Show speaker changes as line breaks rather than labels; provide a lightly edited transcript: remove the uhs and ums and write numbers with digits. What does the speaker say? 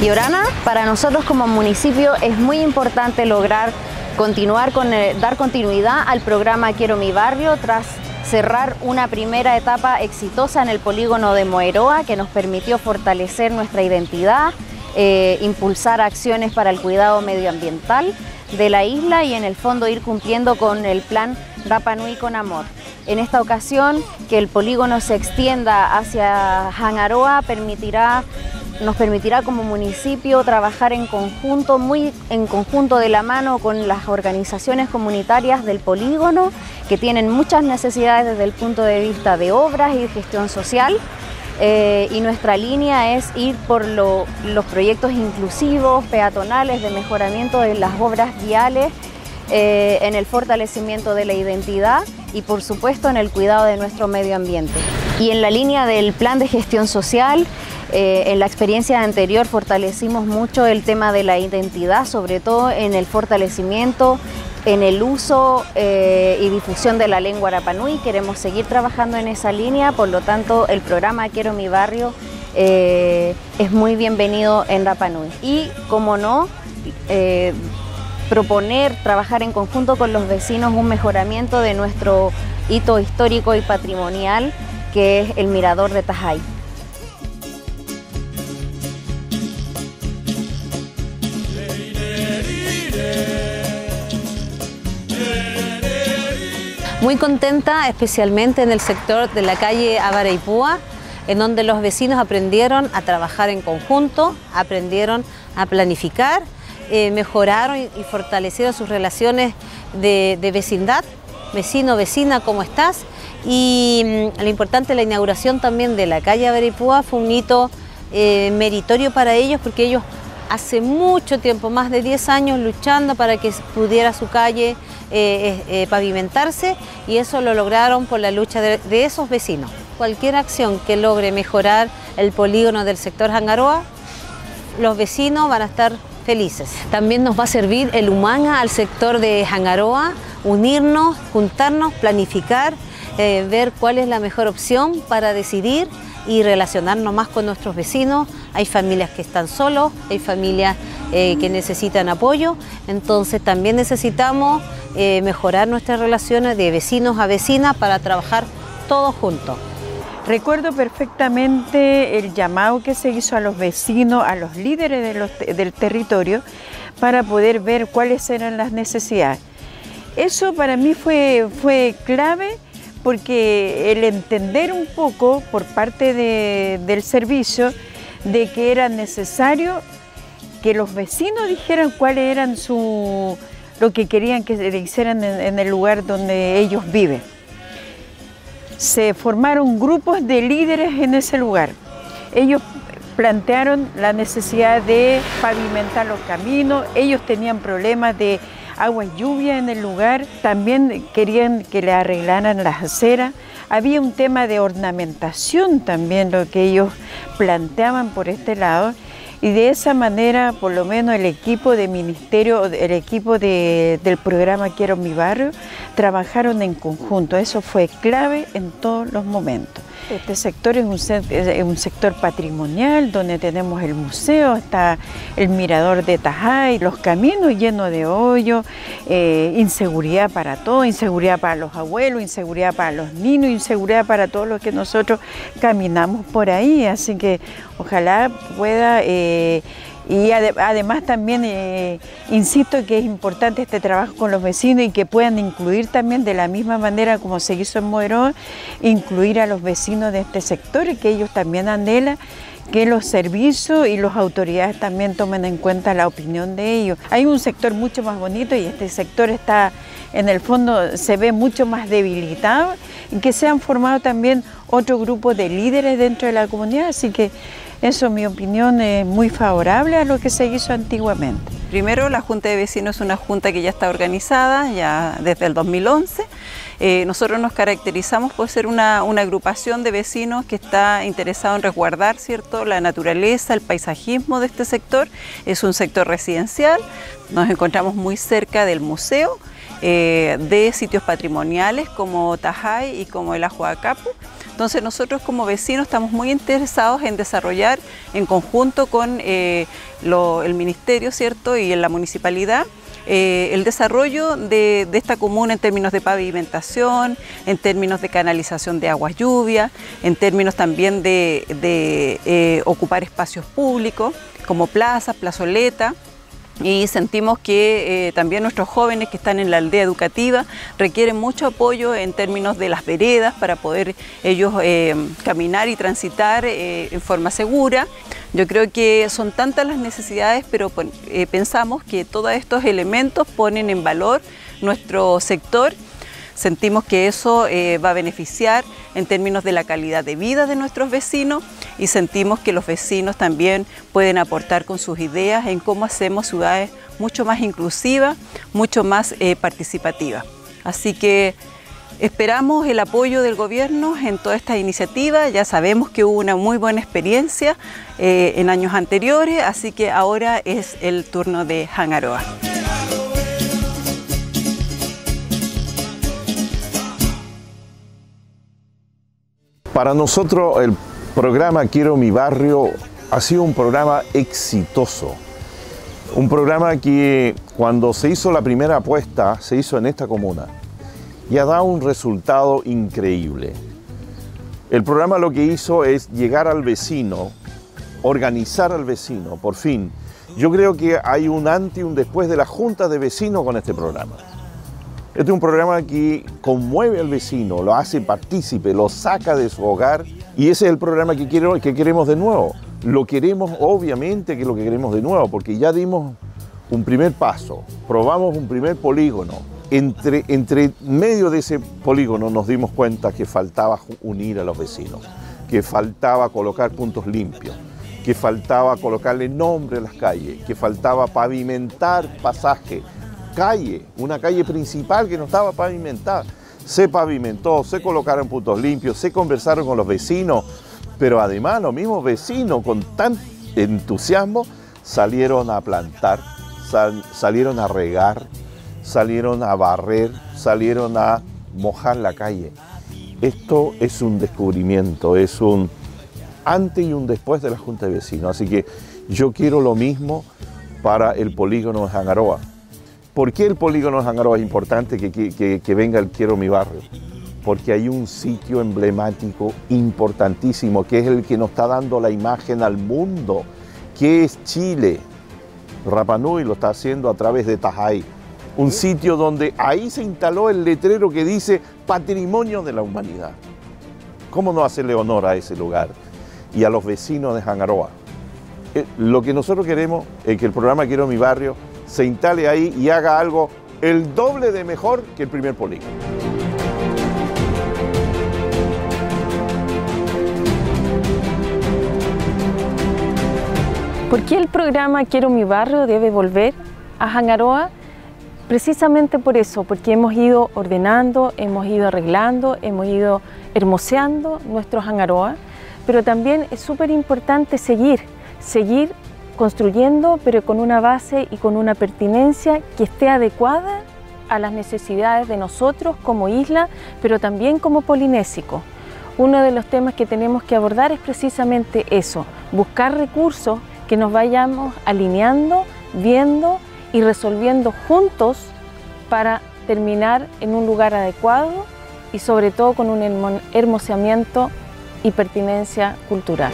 Y Orana, para nosotros como municipio es muy importante lograr dar continuidad al programa Quiero mi barrio tras cerrar una primera etapa exitosa en el polígono de Moeroa que nos permitió fortalecer nuestra identidad, impulsar acciones para el cuidado medioambiental de la isla y en el fondo ir cumpliendo con el plan Rapa Nui con Amor. En esta ocasión, que el polígono se extienda hacia Hangaroa nos permitirá como municipio trabajar en conjunto, muy en conjunto de la mano con las organizaciones comunitarias del polígono que tienen muchas necesidades desde el punto de vista de obras y de gestión social. Y nuestra línea es ir por los proyectos inclusivos, peatonales, de mejoramiento de las obras viales, en el fortalecimiento de la identidad y por supuesto en el cuidado de nuestro medio ambiente. Y en la línea del plan de gestión social, en la experiencia anterior fortalecimos mucho el tema de la identidad, sobre todo en el fortalecimiento, en el uso y difusión de la lengua Rapa Nui. Queremos seguir trabajando en esa línea, por lo tanto el programa Quiero mi barrio es muy bienvenido en Rapa Nui. Y como no, trabajar en conjunto con los vecinos un mejoramiento de nuestro hito histórico y patrimonial que es el Mirador de Tajay.
Muy contenta, especialmente en el sector de la calle Avaraipúa, en donde los vecinos aprendieron a trabajar en conjunto, aprendieron a planificar, mejoraron y fortalecieron sus relaciones de vecindad, vecino, vecina, ¿cómo estás? Y lo importante, la inauguración también de la calle Avaraipúa fue un hito meritorio para ellos, porque ellos hace mucho tiempo, más de 10 años, luchando para que pudiera su calle pavimentarse, y eso lo lograron por la lucha de esos vecinos. Cualquier acción que logre mejorar el polígono del sector Hangaroa, los vecinos van a estar felices. También nos va a servir el Humana al sector de Hangaroa, unirnos, juntarnos, planificar, ver cuál es la mejor opción para decidir y relacionarnos más con nuestros vecinos. Hay familias que están solos, hay familias que necesitan apoyo, entonces también necesitamos mejorar nuestras relaciones de vecinos a vecinas para trabajar todos juntos.
Recuerdo perfectamente el llamado que se hizo a los vecinos, a los líderes del territorio, para poder ver cuáles eran las necesidades. Eso para mí fue clave, porque el entender un poco por parte del servicio de que era necesario que los vecinos dijeran cuáles eran lo que querían que le hicieran en el lugar donde ellos viven. Se formaron grupos de líderes en ese lugar. Ellos plantearon la necesidad de pavimentar los caminos, ellos tenían problemas de agua y lluvia en el lugar, también querían que le arreglaran las aceras. Había un tema de ornamentación también, lo que ellos planteaban por este lado, y de esa manera, por lo menos el equipo de ministerio, el equipo del programa Quiero mi barrio, trabajaron en conjunto. Eso fue clave en todos los momentos. Este sector es un sector patrimonial, donde tenemos el museo, está el mirador de Tajay, los caminos llenos de hoyos, inseguridad para todos, inseguridad para los abuelos, inseguridad para los niños, inseguridad para todos los que nosotros caminamos por ahí. Así que ojalá pueda, y además también insisto que es importante este trabajo con los vecinos y que puedan incluir también, de la misma manera como se hizo en Moeroa, incluir a los vecinos de este sector, y que ellos también anhelan que los servicios y las autoridades también tomen en cuenta la opinión de ellos. Hay un sector mucho más bonito y este sector está, en el fondo, se ve mucho más debilitado, y que se han formado también otro grupo de líderes dentro de la comunidad, así que eso, en mi opinión, es muy favorable a lo que se hizo antiguamente.
Primero, la Junta de Vecinos es una junta que ya está organizada ya desde el 2011,
Nosotros nos caracterizamos por ser una agrupación de vecinos que está interesado en resguardar, ¿cierto?, la naturaleza, el paisajismo de este sector. Es un sector residencial, nos encontramos muy cerca del museo, de sitios patrimoniales como Tajay y como el Ajuacapu. Entonces nosotros como vecinos estamos muy interesados en desarrollar en conjunto con el Ministerio, ¿cierto?, y en la municipalidad, el desarrollo de esta comuna en términos de pavimentación, en términos de canalización de aguas lluvias, en términos también de ocupar espacios públicos como plazas, plazoletas. Y sentimos que también nuestros jóvenes que están en la aldea educativa requieren mucho apoyo en términos de las veredas para poder ellos caminar y transitar en forma segura. Yo creo que son tantas las necesidades, pero pensamos que todos estos elementos ponen en valor nuestro sector. Sentimos que eso va a beneficiar en términos de la calidad de vida de nuestros vecinos y sentimos que los vecinos también pueden aportar con sus ideas en cómo hacemos ciudades mucho más inclusivas, mucho más participativas. Así que esperamos el apoyo del gobierno en toda esta iniciativa. Ya sabemos que hubo una muy buena experiencia en años anteriores, así que ahora es el turno de Hangaroa.
Para nosotros el programa Quiero mi barrio ha sido un programa exitoso. Un programa que cuando se hizo la primera apuesta, se hizo en esta comuna y ha dado un resultado increíble. El programa lo que hizo es llegar al vecino, organizar al vecino, por fin. Yo creo que hay un antes y un después de la junta de vecinos con este programa. Este es un programa que conmueve al vecino, lo hace partícipe, lo saca de su hogar y ese es el programa que queremos de nuevo. Lo queremos, obviamente que lo que queremos de nuevo, porque ya dimos un primer paso, probamos un primer polígono. Entre medio de ese polígono nos dimos cuenta que faltaba unir a los vecinos, que faltaba colocar puntos limpios, que faltaba colocarle nombre a las calles, que faltaba pavimentar pasajes. Una calle principal que no estaba pavimentada. Se pavimentó, se colocaron puntos limpios, se conversaron con los vecinos, pero además los mismos vecinos con tan entusiasmo salieron a plantar, salieron a regar, salieron a barrer, salieron a mojar la calle. Esto es un descubrimiento, es un antes y un después de la Junta de Vecinos. Así que yo quiero lo mismo para el polígono de Hangaroa. ¿Por qué el polígono de Hangaroa es importante que venga el Quiero mi barrio? Porque hay un sitio emblemático importantísimo que es el que nos está dando la imagen al mundo, que es Chile. Rapa Nui lo está haciendo a través de Tajay. Un sitio donde ahí se instaló el letrero que dice Patrimonio de la Humanidad. ¿Cómo no hacerle honor a ese lugar y a los vecinos de Hangaroa? Lo que nosotros queremos es que el programa Quiero mi barrio se instale ahí y haga algo el doble de mejor que el primer polígono.
¿Por qué el programa Quiero mi barrio debe volver a Hangaroa? Precisamente por eso, porque hemos ido ordenando, hemos ido arreglando, hemos ido hermoseando nuestro Hangaroa, pero también es súper importante seguir construyendo, pero con una base y con una pertinencia que esté adecuada a las necesidades de nosotros como isla, pero también como polinésico. Uno de los temas que tenemos que abordar es precisamente eso, buscar recursos que nos vayamos alineando, viendo y resolviendo juntos para terminar en un lugar adecuado y sobre todo con un hermoseamiento y pertinencia cultural.